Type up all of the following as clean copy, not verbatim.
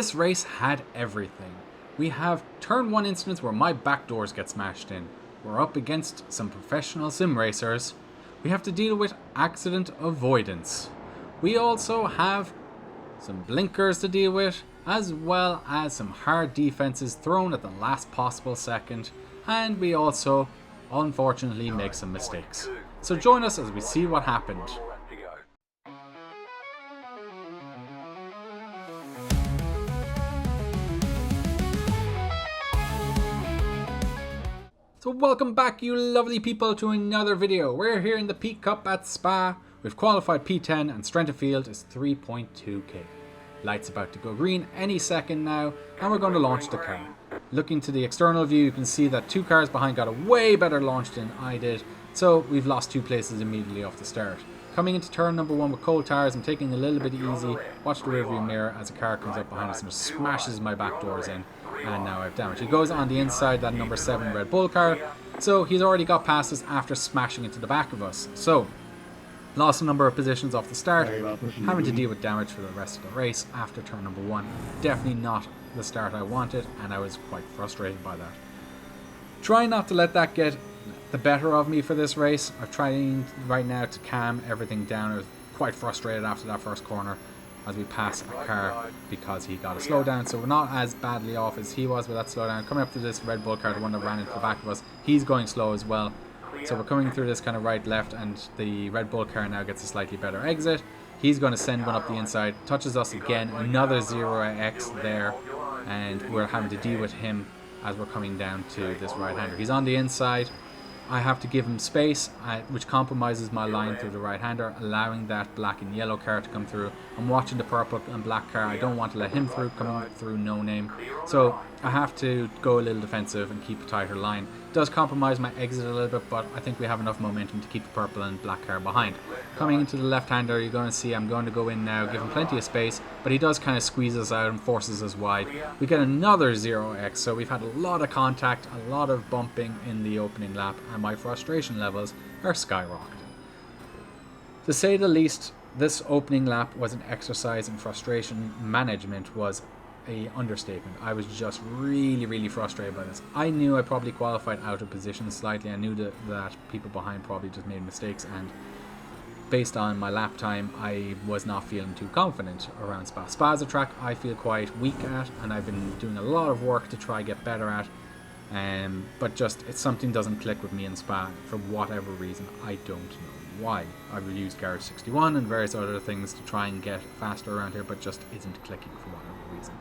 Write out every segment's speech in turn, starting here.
This race had everything. We have turn 1 instance where my back doors get smashed in. We're up against some professional sim racers. We have to deal with accident avoidance. We also have some blinkers to deal with, as well as some hard defenses thrown at the last possible second. And we also, unfortunately, make some mistakes. So join us as we see what happened. So welcome back, you lovely people, to another video. We're here in the Peak Cup at Spa. We've qualified P10 and strength of field is 3.2k. Light's about to go green any second now, and we're going to launch the car. Looking to the external view, you can see that 2 cars behind got a way better launch than I did, so we've lost 2 places immediately off the start. Coming into turn number 1 with cold tires, I'm taking a little bit easy. Watch the rearview mirror as a car comes up behind us and smashes my back doors in. And now I've damage. He goes on the inside that number 7 Red Bull car, so he's already got past us after smashing into the back of us. So, lost a number of positions off the start, having to deal with damage for the rest of the race after turn number 1. Definitely not the start I wanted, and I was quite frustrated by that. Try not to let that get the better of me for this race. I'm trying right now to calm everything down. I was quite frustrated after that first corner as we pass a car because he got a slowdown, so we're not as badly off as he was with that slowdown. Coming up to this Red Bull car, the one that ran into the back of us, he's going slow as well. So we're coming through this kind of right left, and the Red Bull car now gets a slightly better exit. He's going to send one up the inside, touches us again, another 0x there, and we're having to deal with him as we're coming down to this right-hander. He's on the inside. I have to give him space, which compromises my line through the right-hander, allowing that black and yellow car to come through. I'm watching the purple and black car. I don't want to let him through, coming through no name. So I have to go a little defensive and keep a tighter line. It does compromise my exit a little bit, but I think we have enough momentum to keep the purple and black car behind. Coming into the left-hander, you're going to see I'm going to go in now, give him plenty of space, but he does kind of squeeze us out and forces us wide. We get another 0x, so we've had a lot of contact, a lot of bumping in the opening lap, and my frustration levels are skyrocketing. To say the least, this opening lap was an exercise in frustration management was a understatement. I was just really frustrated by this. I knew I probably qualified out of position slightly. I knew that people behind probably just made mistakes, and based on my lap time, I was not feeling too confident around Spa. Spa's a track I feel quite weak at, and I've been doing a lot of work to try get better at. But just something doesn't click with me in Spa for whatever reason. I don't know why. I've used Garage 61 and various other things to try and get faster around here, but just isn't clicking for whatever reason.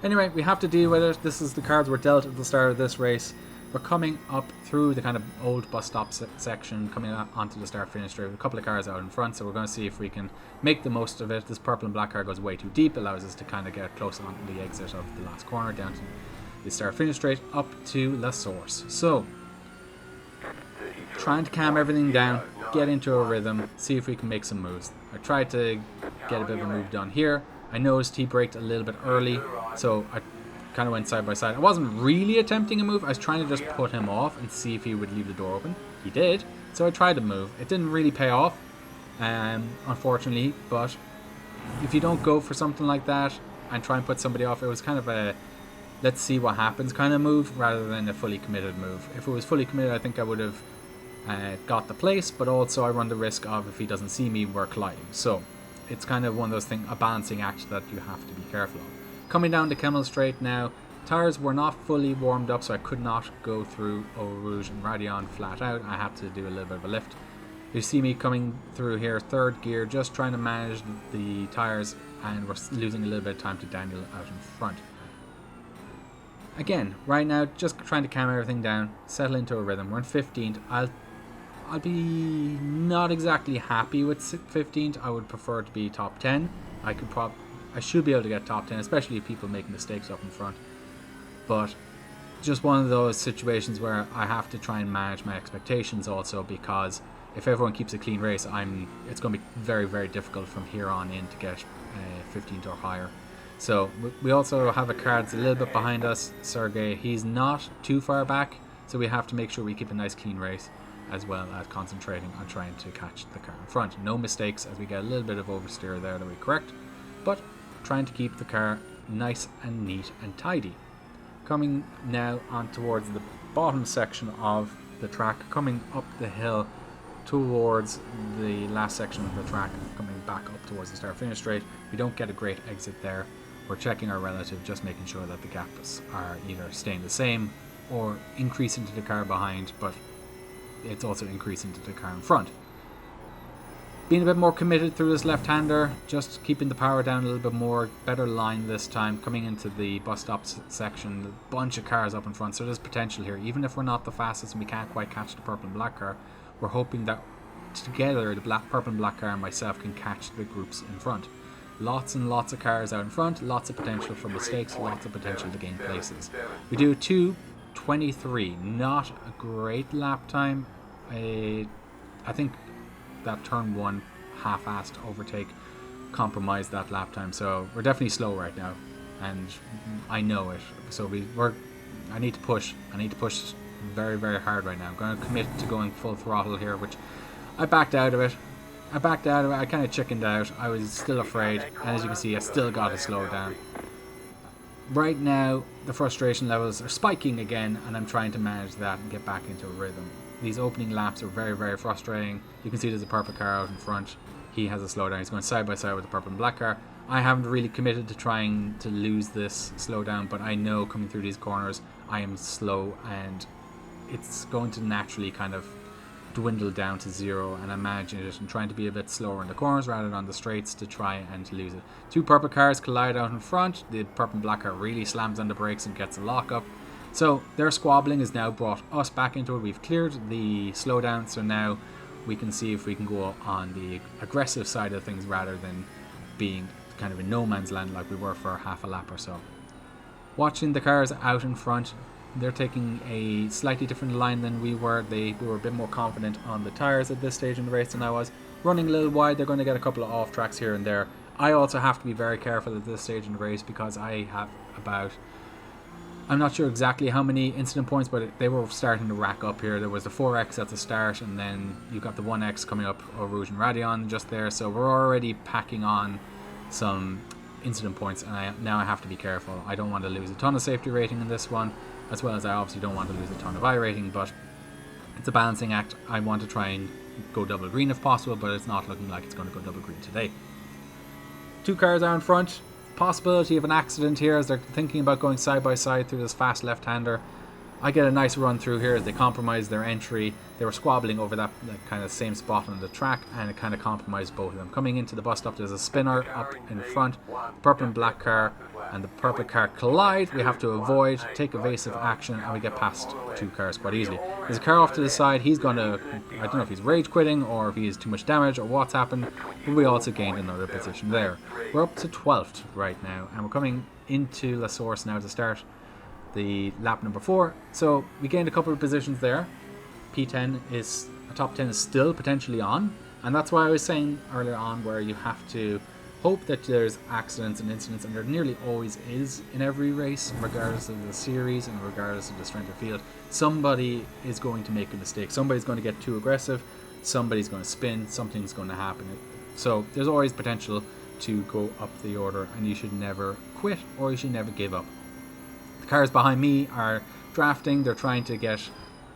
Anyway, we have to deal with it. This is the cards we're dealt at the start of this race. We're coming up through the kind of old bus stop section, coming onto the start-finish straight with a couple of cars out in front, so we're going to see if we can make the most of it. This purple and black car goes way too deep, allows us to kind of get close on the exit of the last corner down to the start-finish straight up to La Source. So, trying to calm everything down, get into a rhythm, see if we can make some moves. I tried to get a bit of a move done here. I noticed he braked a little bit early, so I kind of went side by side. I wasn't really attempting a move. I was trying to just put him off and see if he would leave the door open. He did, so I tried to move. It didn't really pay off, unfortunately, but if you don't go for something like that and try and put somebody off, it was kind of a let's see what happens kind of move rather than a fully committed move. If it was fully committed, I think I would have got the place, but also I run the risk of if he doesn't see me, we're colliding. So it's kind of one of those things, a balancing act that you have to be careful of. Coming down to Kemmel Straight now, tires were not fully warmed up, so I could not go through Eau Rouge and Raidillon flat out. I had to do a little bit of a lift. You see me coming through here, third gear, just trying to manage the tires, and we're losing a little bit of time to Daniel out in front. Again, right now, just trying to calm everything down, settle into a rhythm. We're in 15th. I'll be not exactly happy with 15th. I would prefer to be top 10. I should be able to get top 10, especially if people make mistakes up in front. But just one of those situations where I have to try and manage my expectations also, because if everyone keeps a clean race, it's going to be very difficult from here on in to get 15th or higher. So we also have a car that's a little bit behind us, Sergey. He's not too far back, so we have to make sure we keep a nice clean race, as well as concentrating on trying to catch the car in front. No mistakes as we get a little bit of oversteer there that we correct, but trying to keep the car nice and neat and tidy. Coming now on towards the bottom section of the track, coming up the hill towards the last section of the track, coming back up towards the start-finish straight. We don't get a great exit there. We're checking our relative, just making sure that the gaps are either staying the same or increasing to the car behind, but it's also increasing to the car in front. Being a bit more committed through this left-hander, just keeping the power down a little bit more, better line this time, coming into the bus stop section, a bunch of cars up in front, so there's potential here. Even if we're not the fastest and we can't quite catch the purple and black car, we're hoping that together the purple and black car and myself can catch the groups in front. Lots and lots of cars out in front, lots of potential for mistakes, lots of potential to gain places. We do 2:23, not a great lap time. I think that turn one half-assed overtake compromised that lap time, so we're definitely slow right now, and I know it. So I need to push very, very hard right now. I'm going to commit to going full throttle here, which I backed out of it. I kind of chickened out. I was still afraid, and as you can see, I still got to slow down. Right now, the frustration levels are spiking again, and I'm trying to manage that and get back into a rhythm. These opening laps are very, very frustrating. You can see there's a purple car out in front. He has a slowdown. He's going side by side with the purple and black car. I haven't really committed to trying to lose this slowdown, but I know coming through these corners, I am slow, and it's going to naturally kind of dwindle down to zero, and I'm managing it and trying to be a bit slower in the corners rather than on the straights to try and lose it. Two purple cars collide out in front. The purple and black car really slams on the brakes and gets a lock-up. So their squabbling has now brought us back into it. We've cleared the slowdown, so now we can see if we can go on the aggressive side of things rather than being kind of in no man's land like we were for half a lap or so. Watching the cars out in front, they're taking a slightly different line than we were. We were a bit more confident on the tyres at this stage in the race than I was. Running a little wide, they're going to get a couple of off tracks here and there. I also have to be very careful at this stage in the race because I have about, I'm not sure exactly how many incident points, but they were starting to rack up here. There was the 4X at the start, and then you got the 1X coming up, Eau Rouge and Raidillon just there. So we're already packing on some incident points, and now I have to be careful. I don't want to lose a ton of safety rating in this one, as well as I obviously don't want to lose a ton of I rating, but it's a balancing act. I want to try and go double green if possible, but it's not looking like it's going to go double green today. Two cars are in front. Possibility of an accident here as they're thinking about going side by side through this fast left-hander. I get a nice run through here as they compromise their entry. They were squabbling over that kind of same spot on the track, and it kind of compromised both of them. Coming into the bus stop, there's a spinner up in front. Purple and black car and the purple car collide. We have to avoid, take evasive action, and we get past two cars quite easily. There's a car off to the side. He's going to, I don't know if he's rage quitting or if he has too much damage or what's happened, but we also gained another position there. We're up to 12th right now, and we're coming into La Source now to start the lap number 4. So we gained a couple of positions there. P10 is, a top 10 is still potentially on, and that's why I was saying earlier on where you have to hope that there's accidents and incidents, and there nearly always is in every race, regardless of the series and regardless of the strength of field. Somebody is going to make a mistake. Somebody's going to get too aggressive. Somebody's going to spin. Something's going to happen. So there's always potential to go up the order, and you should never quit or you should never give up. The cars behind me are drafting. They're trying to get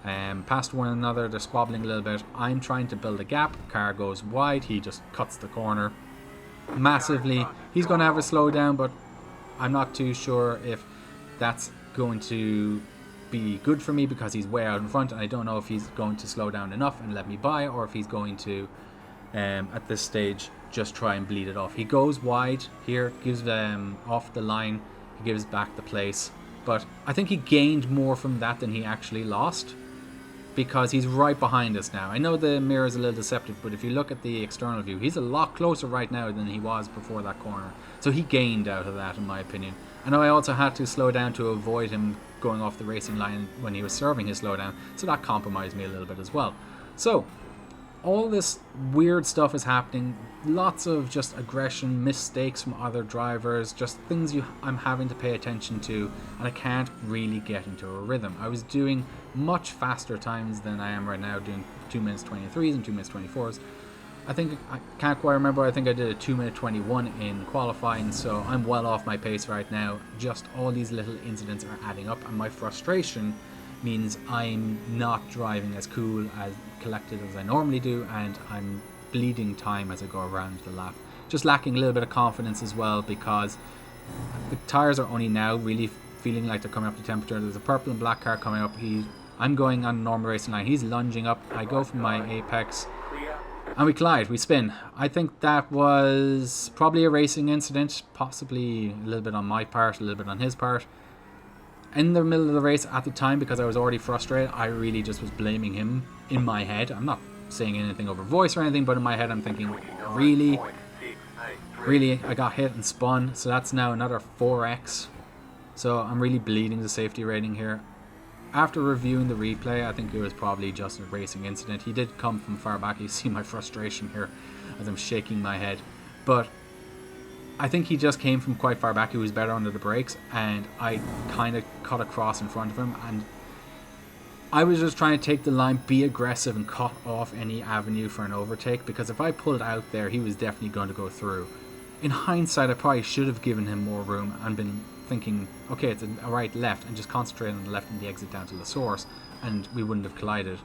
past one another. They're squabbling a little bit. I'm trying to build a gap. Car goes wide. He just cuts the corner massively. He's going to have a slowdown, but I'm not too sure if that's going to be good for me because he's way out in front, and I don't know if he's going to slow down enough and let me by, or if he's going to at this stage just try and bleed it off. He goes wide here, gives them off the line, he gives back the place, but I think he gained more from that than he actually lost, because he's right behind us now. I know the mirror is a little deceptive, but if you look at the external view, he's a lot closer right now than he was before that corner. So he gained out of that, in my opinion. I know I also had to slow down to avoid him going off the racing line when he was serving his slowdown, so that compromised me a little bit as well. So all this weird stuff is happening. Lots of just aggression, mistakes from other drivers, just things I'm having to pay attention to, and I can't really get into a rhythm. I was doing much faster times than I am right now, doing 2 minutes 23s and 2 minutes 24s. I think, I can't quite remember, I think I did a 2 minute 21 in qualifying, so I'm well off my pace right now. Just all these little incidents are adding up, and my frustration means I'm not driving as cool, as collected as I normally do, and I'm bleeding time as I go around the lap. Just lacking a little bit of confidence as well, because the tyres are only now really feeling like they're coming up to temperature. There's a purple and black car coming up. I'm going on a normal racing line. He's lunging up. I go from my apex, and we collide. We spin. I think that was probably a racing incident, possibly a little bit on my part, a little bit on his part. In the middle of the race at the time, because I was already frustrated, I really just was blaming him in my head. I'm not saying anything over voice or anything, but in my head I'm thinking, really, I got hit and spun. So that's now another 4x. So I'm really bleeding the safety rating here. After reviewing the replay, I think it was probably just a racing incident. He did come from far back. You see my frustration here as I'm shaking my head. But I think he just came from quite far back. He was better under the brakes, and I kind of cut across in front of him. And I was just trying to take the line, be aggressive, and cut off any avenue for an overtake. Because if I pulled out there, he was definitely going to go through. In hindsight, I probably should have given him more room and been thinking, okay, it's a right left, and just concentrate on the left and the exit down to the source, and we wouldn't have collided.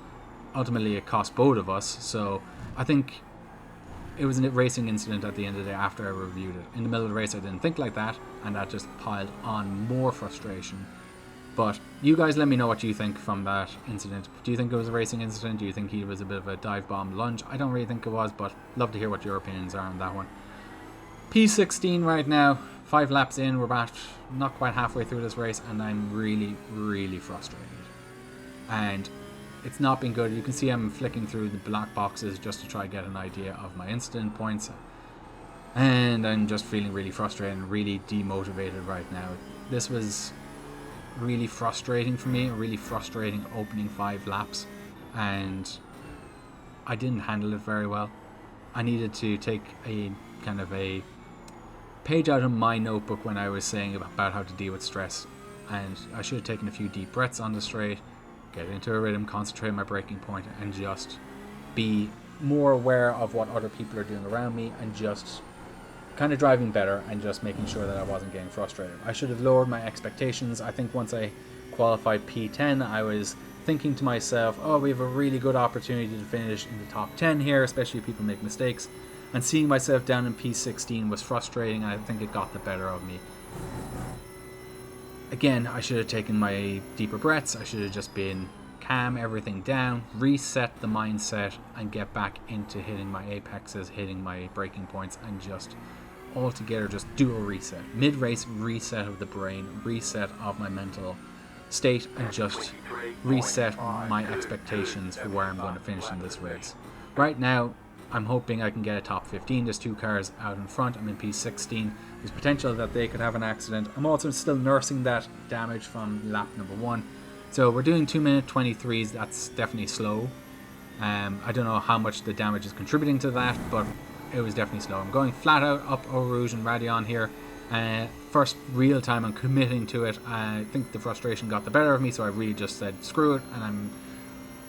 Ultimately, it cost both of us, so I think it was a racing incident at the end of the day after I reviewed it. In the middle of the race, I didn't think like that, and that just piled on more frustration. But you guys let me know what you think from that incident. Do you think it was a racing incident? Do you think he was a bit of a dive bomb lunge? I don't really think it was, but love to hear what your opinions are on that one. P16 right now, 5 laps in, we're about not quite halfway through this race, and I'm really frustrated. And it's not been good. You can see I'm flicking through the black boxes just to try to get an idea of my incident points. And I'm just feeling really frustrated and really demotivated right now. This was really frustrating for me, a really frustrating opening 5 laps, and I didn't handle it very well. I needed to take a kind of a page out of my notebook when I was saying about how to deal with stress, and I should have taken a few deep breaths on the straight, get into a rhythm, concentrate on my braking point, and just be more aware of what other people are doing around me, and just kind of driving better and just making sure that I wasn't getting frustrated. I should have lowered my expectations. I think once I qualified P10, I was thinking to myself, oh, we have a really good opportunity to finish in the top 10 here, especially if people make mistakes. And seeing myself down in P16 was frustrating, and I think it got the better of me. Again, I should have taken my deeper breaths. I should have just been calm everything down, reset the mindset, and get back into hitting my apexes, hitting my braking points, and just altogether just do a reset. Mid-race reset of the brain, reset of my mental state, and just reset my expectations for where I'm going to finish in this race. Right now, I'm hoping I can get a top 15. There's 2 cars out in front. I'm in P16. There's potential that they could have an accident. I'm also still nursing that damage from lap number 1. So we're doing 2 minute 23s. That's definitely slow. I don't know how much the damage is contributing to that, but it was definitely slow. I'm going flat out up Eau Rouge and Radion here. First real time I'm committing to it. I think the frustration got the better of me, so I really just said screw it, and I'm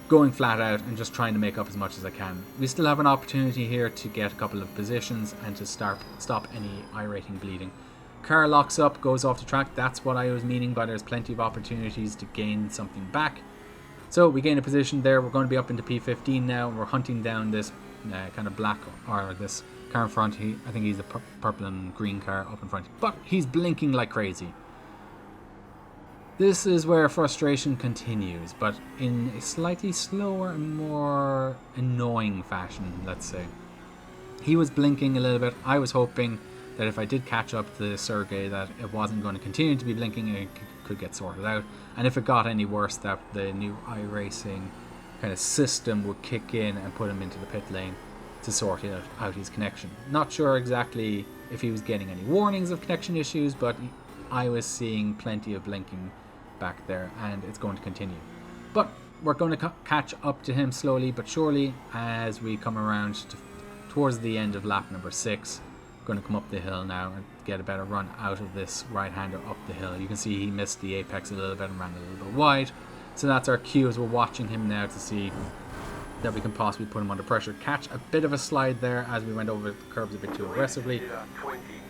going flat out and just trying to make up as much as I can. We still have an opportunity here to get a couple of positions and to stop any iRating bleeding. Car locks up, goes off the track. That's what I was meaning by there's plenty of opportunities to gain something back. So we gain a position there. We're going to be up into P15 now. We're hunting down this kind of black, or this car in front. I think he's the purple and green car up in front, but he's blinking like crazy. This is where frustration continues, but in a slightly slower and more annoying fashion, let's say. He was blinking a little bit. I was hoping that if I did catch up to Sergey, that it wasn't going to continue to be blinking and it could get sorted out. And if it got any worse, that the new iRacing kind of system would kick in and put him into the pit lane to sort out his connection. Not sure exactly if he was getting any warnings of connection issues, but I was seeing plenty of blinking back there, and it's going to continue. But we're going to catch up to him slowly but surely as we come around towards the end of lap number 6. Going to come up the hill now and get a better run out of this right-hander up the hill. You can see he missed the apex a little bit and ran a little bit wide. So that's our cue as we're watching him now to see that we can possibly put him under pressure. Catch a bit of a slide there as we went over the curbs a bit too aggressively.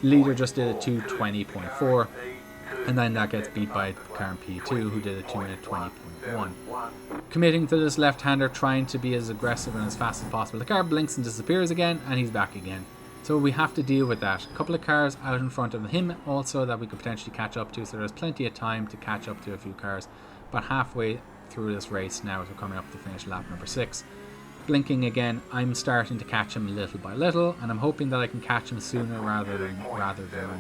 Leader just did a 2:20.4, and then that gets beat by car in P2 who did a 2:20.1. Committing to this left-hander, trying to be as aggressive and as fast as possible. The car blinks and disappears again, and he's back again. So we have to deal with that. A couple of cars out in front of him also that we could potentially catch up to, so there's plenty of time to catch up to a few cars. But halfway through this race now, as we're coming up to finish lap number 6. Blinking again, I'm starting to catch him little by little, and I'm hoping that I can catch him sooner rather than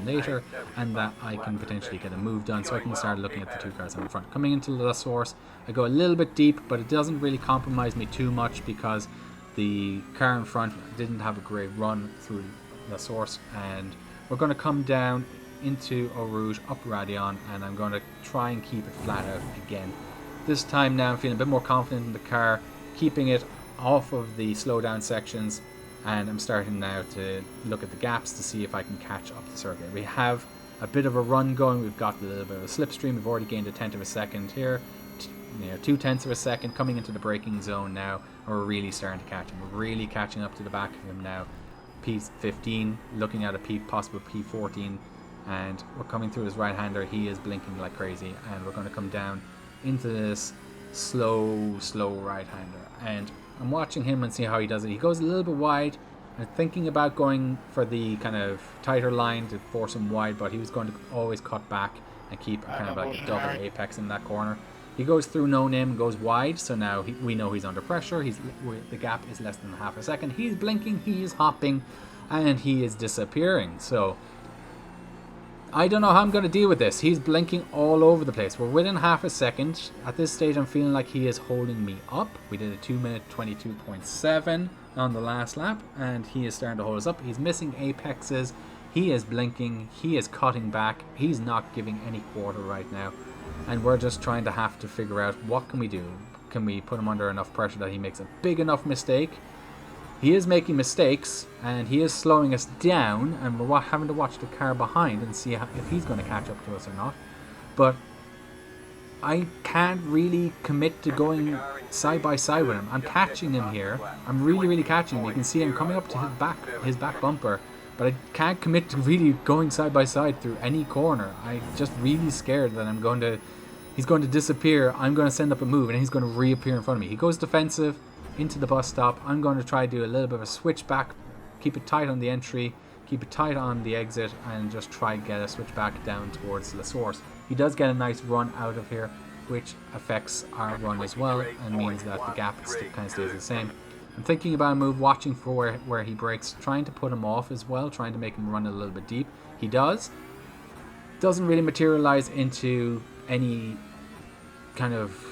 later, and that I can potentially get a move done so I can start looking at the two cars in front. Coming into the source, I go a little bit deep, but it doesn't really compromise me too much because the car in front didn't have a great run through the source, and we're going to come down into Eau Rouge, up Radion, and I'm going to try and keep it flat out again. This time now I'm feeling a bit more confident in the car, keeping it off of the slow down sections, and I'm starting now to look at the gaps to see if I can catch up the circuit. We have a bit of a run going, we've got a little bit of a slipstream, we've already gained a tenth of a second here, 2/10 of a second coming into the braking zone now, and we're really starting to catch him. We're really catching up to the back of him now. P15, looking at a possible P14, and we're coming through his right hander. He is blinking like crazy, and we're going to come down into this slow right hander, and I'm watching him and see how he does it. He goes a little bit wide. I'm thinking about going for the kind of tighter line to force him wide, but he was going to always cut back and keep kind of like a double apex in that corner. He goes through no name and goes wide, so now we know he's under pressure. The gap is less than half a second. He's blinking, he is hopping, and he is disappearing. So I don't know how I'm going to deal with this. He's blinking all over the place. We're within half a second. At this stage, I'm feeling like he is holding me up. We did a 2:22.7 on the last lap, and he is starting to hold us up. He's missing apexes. He is blinking. He is cutting back. He's not giving any quarter right now. And we're just trying to have to figure out what can we do. Can we put him under enough pressure that he makes a big enough mistake? He is making mistakes, and he is slowing us down, and we're having to watch the car behind and see if he's going to catch up to us or not. But I can't really commit to going side by side with him. I'm catching him here. I'm really catching him. You can see him coming up to his back bumper, but I can't commit to really going side by side through any corner. I'm just really scared that he's going to disappear. I'm going to send up a move, and he's going to reappear in front of me. He goes defensive into the bus stop. I'm going to try to do a little bit of a switch back, keep it tight on the entry, keep it tight on the exit, and just try to get a switch back down towards the source. He does get a nice run out of here, which affects our run as well, and means that the gap kind of stays the same. I'm thinking about a move, watching for where he breaks, trying to put him off as well, trying to make him run a little bit deep. He doesn't really materialize into any kind of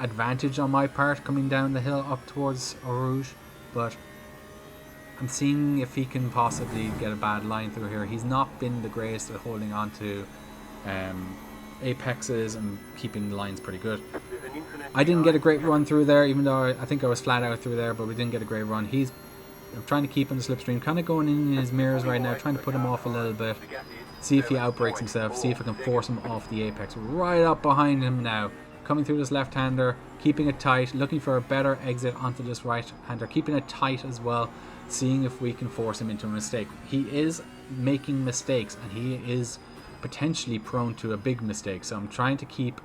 advantage on my part coming down the hill up towards Eau Rouge, but I'm seeing if he can possibly get a bad line through here. He's not been the greatest at holding on to apexes and keeping the lines pretty good. I didn't get a great run through there, even though I think I was flat out through there, but we didn't get a great run. I'm trying to keep in the slipstream, kind of going in his mirrors right now, trying to put him off a little bit, see if he outbreaks himself, see if I can force him off the apex. Right up behind him now, coming through this left-hander, keeping it tight, looking for a better exit onto this right-hander, keeping it tight as well, seeing if we can force him into a mistake. He is making mistakes, and he is potentially prone to a big mistake, so I'm trying to keep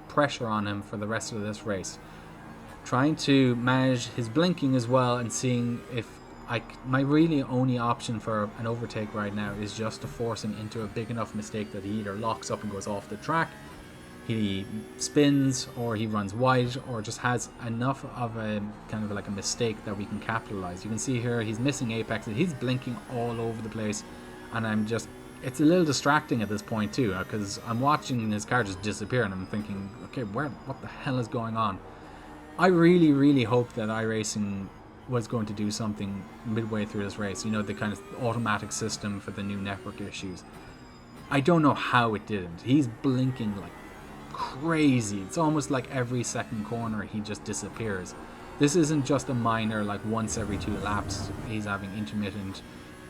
pressure on him for the rest of this race. Trying to manage his blinking as well, and seeing if my really only option for an overtake right now is just to force him into a big enough mistake that he either locks up and goes off the track, he spins, or he runs wide, or just has enough of a kind of like a mistake that we can capitalize. You can see here he's missing apexes, he's blinking all over the place, and it's a little distracting at this point too, because I'm watching his car just disappear, and I'm thinking, okay, what the hell is going on? I really hope that iRacing was going to do something midway through this race, the kind of automatic system for the new network issues. I don't know how it didn't. He's blinking like crazy. It's almost like every second corner he just disappears. This isn't just a minor, like once every 2 laps he's having intermittent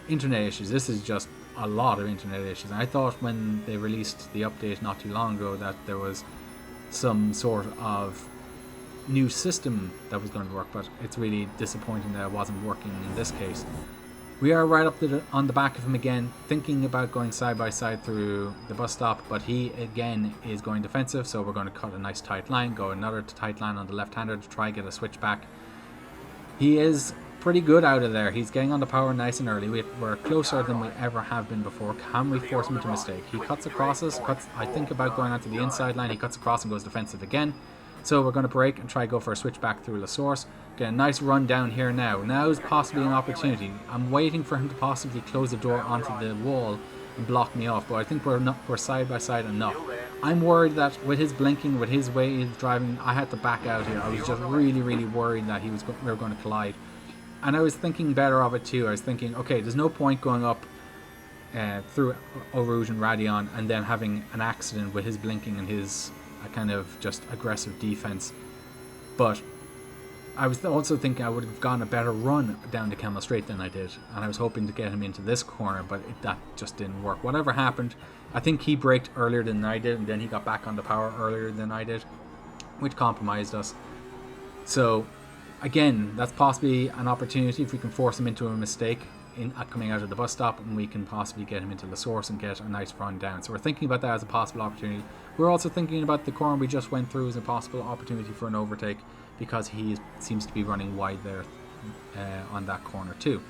internet issues. This is just a lot of internet issues. And I thought when they released the update not too long ago that there was some sort of new system that was going to work, but it's really disappointing that it wasn't working in this case. We are right up on the back of him again, thinking about going side by side through the bus stop, but he again is going defensive, so we're going to cut a nice tight line, go another tight line on the left-hander to try get a switch back. He is pretty good out of there. He's getting on the power nice and early. We're closer than we ever have been before. Can we force him into a mistake? He cuts across us, I think about going onto the inside line. He cuts across and goes defensive again. So we're going to break and try go for a switch back through La Source. Get a nice run down here now. Now is possibly an opportunity. I'm waiting for him to possibly close the door onto the wall and block me off, but I think we're side by side enough. I'm worried that with his blinking, with his way he's driving, I had to back out here. I was just really worried that we were going to collide. And I was thinking better of it too. I was thinking, okay, there's no point going up through Eau Rouge and Radion and then having an accident with his blinking and his kind of just aggressive defense. But I was also thinking I would have gone a better run down to Kemmel Straight than I did, and I was hoping to get him into this corner, but that just didn't work. Whatever happened, I think he braked earlier than I did, and then he got back on the power earlier than I did, which compromised us. So again, that's possibly an opportunity if we can force him into a mistake coming out of the bus stop, and we can possibly get him into the source and get a nice run down. So we're thinking about that as a possible opportunity. We're also thinking about the corner we just went through as a possible opportunity for an overtake, because he seems to be running wide there on that corner too.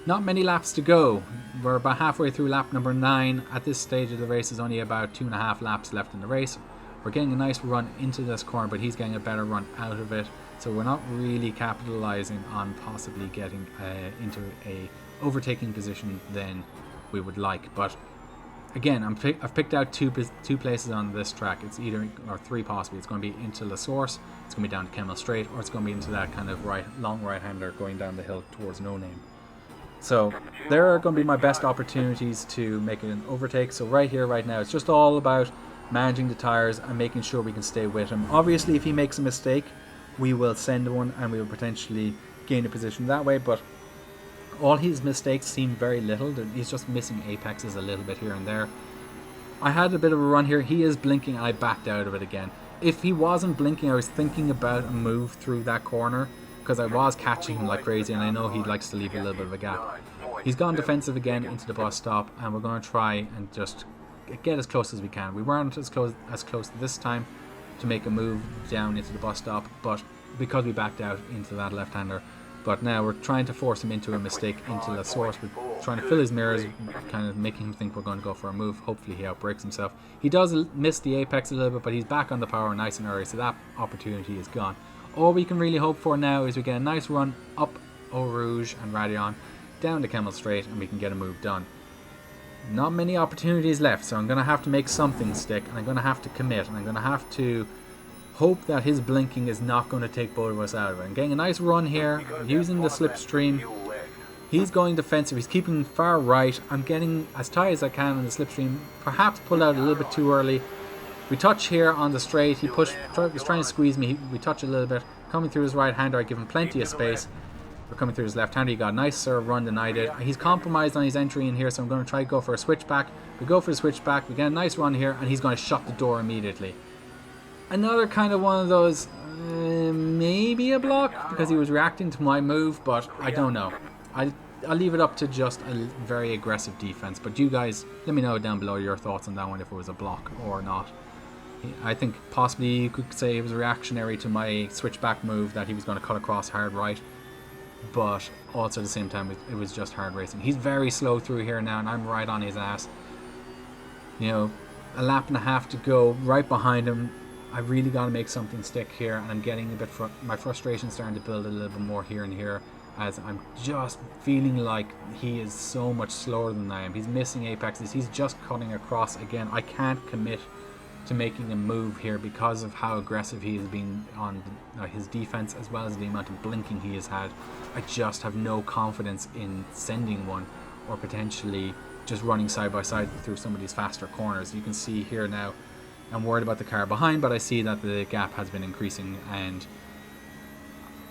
Not many laps to go. We're about halfway through lap number 9. At this stage of the race, there's only about 2.5 laps left in the race. We're getting a nice run into this corner, but he's getting a better run out of it. So we're not really capitalizing on possibly getting into a overtaking position than we would like. But again, I've picked out two places on this track. It's either, or three possibly. It's going to be into La Source, it's going to be down to Kemmel Straight, or it's going to be into that kind of long right-hander going down the hill towards No Name. So there are going to be my best opportunities to make it an overtake. So right here, right now, it's just all about managing the tires and making sure we can stay with him. Obviously, if he makes a mistake, we will send one and we will potentially gain a position that way, but all his mistakes seem very little. He's just missing apexes a little bit here and there. I had a bit of a run here. He is blinking. I backed out of it again. If he wasn't blinking, I was thinking about a move through that corner, because I was catching him like crazy, and I know he likes to leave a little bit of a gap. He's gone defensive again into the bus stop, and we're going to try and just get as close as we can. We weren't as close this time to make a move down into the bus stop, but because we backed out into that left-hander. But now we're trying to force him into a mistake into La Source. We're trying to fill his mirrors, kind of making him think we're going to go for a move. Hopefully he outbrakes himself. He does miss the apex a little bit, but he's back on the power nice and early, so that opportunity is gone. All we can really hope for now is we get a nice run up Eau Rouge and Radion, down to Kemmel Straight, and we can get a move done. Not many opportunities left, so I'm going to have to make something stick, and I'm going to have to commit, and I'm going to have to hope that his blinking is not going to take both of us out of it. I'm getting a nice run here, using the slipstream. He's going defensive, he's keeping far right. I'm getting as tight as I can in the slipstream, perhaps pulled out a little bit too early. We touch here on the straight, he was trying to squeeze me, we touch a little bit. Coming through his right hander, I give him plenty of space. We're coming through his left hander, he got a nicer run than I did. He's compromised on his entry in here, so I'm going to try to go for a switchback. We go for the switchback, we get a nice run here, and he's going to shut the door immediately. Another kind of one of those, maybe a block, because he was reacting to my move, but I don't know. I'll leave it up to just a very aggressive defense, but you guys, let me know down below your thoughts on that one, if it was a block or not. I think possibly you could say it was reactionary to my switchback move, that he was going to cut across hard right, but also at the same time it was just hard racing. He's very slow through here now, and I'm right on his ass. You know, a lap and a half to go, right behind him. I really got to make something stick here, and I'm getting a bit my frustration starting to build a little bit more here and here, as I'm just feeling like he is so much slower than I am. He's missing apexes, he's just cutting across again. I can't commit to making a move here because of how aggressive he has been on his defense, as well as the amount of blinking he has had. I just have no confidence in sending one, or potentially just running side by side through some of these faster corners. You can see here now I'm worried about the car behind, but I see that the gap has been increasing, and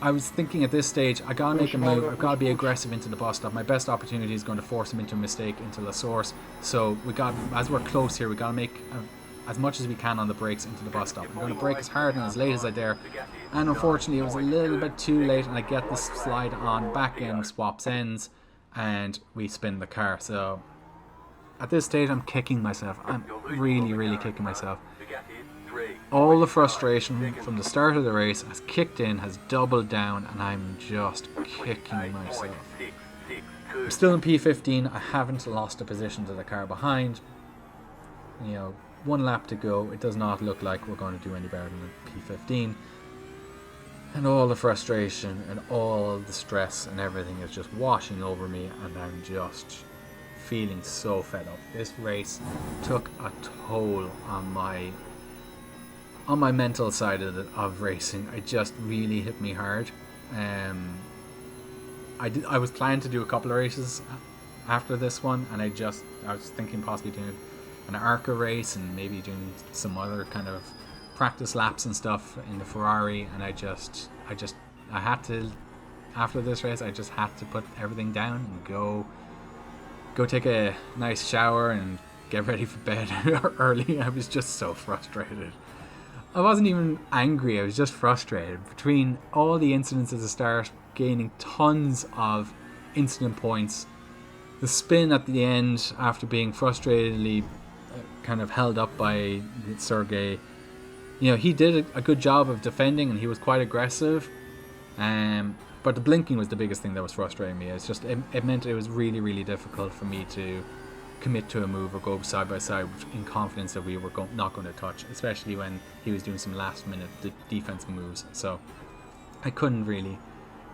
I was thinking at this stage, I gotta make a move, I've gotta be aggressive into the bus stop. My best opportunity is going to force him into a mistake into La Source. So we got, as we're close here, we gotta make as much as we can on the brakes into the bus stop. I'm going to brake as hard and as late as I dare. And unfortunately, it was a little bit too late, and I get this slide on, back end swaps ends, and we spin the car. So at this stage, I'm kicking myself. I'm really, really kicking myself. All the frustration from the start of the race has kicked in, has doubled down, and I'm just kicking myself. I'm still in P15. I haven't lost a position to the car behind. You know, 1 lap to go. It does not look like we're going to do any better than P15. And all the frustration and all the stress and everything is just washing over me, and I'm just feeling so fed up. This race took a toll on my mental side of racing. It just really hit me hard. I was planning to do a couple of races after this one, and I was thinking possibly doing an ARCA race and maybe doing some other kind of practice laps and stuff in the Ferrari, and I had to, after this race, I just had to put everything down and go take a nice shower and get ready for bed early. I was just so frustrated. I wasn't even angry, I was just frustrated. Between all the incidents at the start, gaining tons of incident points, the spin at the end after being frustratedly kind of held up by Sergey. You know, he did a good job of defending, and he was quite aggressive. But the blinking was the biggest thing that was frustrating me. It's just it meant it was really, really difficult for me to commit to a move or go side by side in confidence that we were not going to touch, especially when he was doing some last minute defense moves. So I couldn't really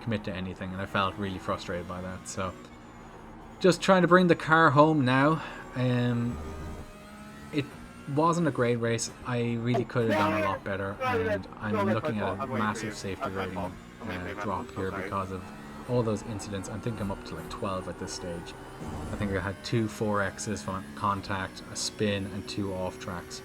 commit to anything, and I felt really frustrated by that. So just trying to bring the car home now. It wasn't a great race. I really could have done a lot better, and I'm looking at a massive safety rating drop here because of all those incidents. I think I'm up to like 12 at this stage. I think I had 2 4Xs from contact, a spin, and 2 off tracks.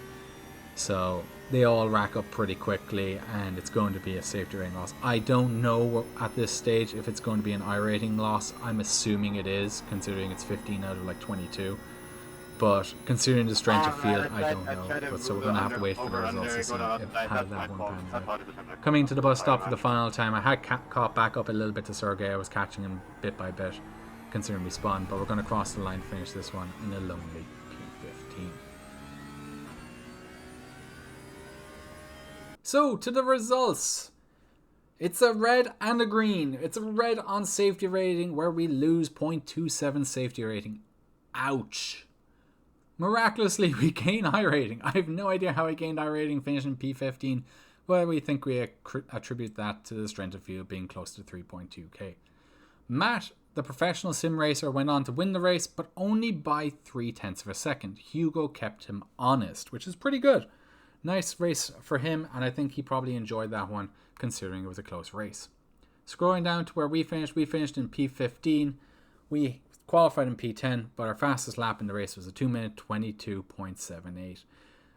So they all rack up pretty quickly, and it's going to be a safety rating loss. I don't know at this stage if it's going to be an I rating loss. I'm assuming it is, considering it's 15 out of like 22. But considering the strength of field, I don't know. But so we're going to have to wait for the results to see how that one pans out. Coming to the bus stop for the final time, I had caught back up a little bit to Sergey. I was catching him bit by bit, considering we spun. But we're going to cross the line to finish this one in a lonely P15. So, to the results. It's a red and a green. It's a red on safety rating where we lose 0.27 safety rating. Ouch. Miraculously, we gain I rating. I have no idea how I gained I rating finishing P15, but we think we attribute that to the strength of field being close to 3.2k. Matt, the professional sim racer, went on to win the race, but only by 0.3 of a second. Hugo kept him honest, which is pretty good. Nice race for him, and I think he probably enjoyed that one, considering it was a close race. Scrolling down to where we finished in P15. We qualified in P10, but our fastest lap in the race was a 2-minute 22.78,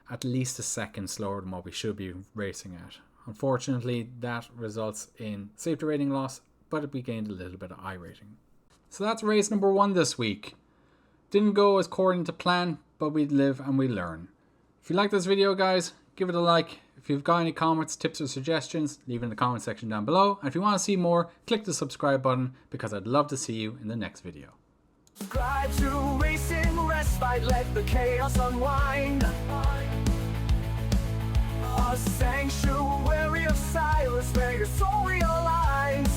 at least a second slower than what we should be racing at. Unfortunately, that results in safety rating loss, but we gained a little bit of I rating. So that's race number 1 this week. Didn't go as according to plan, but we live and we learn. If you like this video, guys, give it a like. If you've got any comments, tips or suggestions, leave it in the comment section down below. And if you want to see more, click the subscribe button, because I'd love to see you in the next video. Subscribe to Racing Respite, let the chaos unwind. A sanctuary of silence where your soul realigns.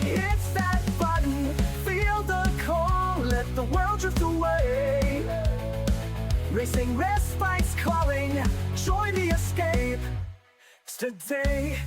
It's that button, feel the call, let the world drift away. Racing Respite's calling, join the escape. It's today.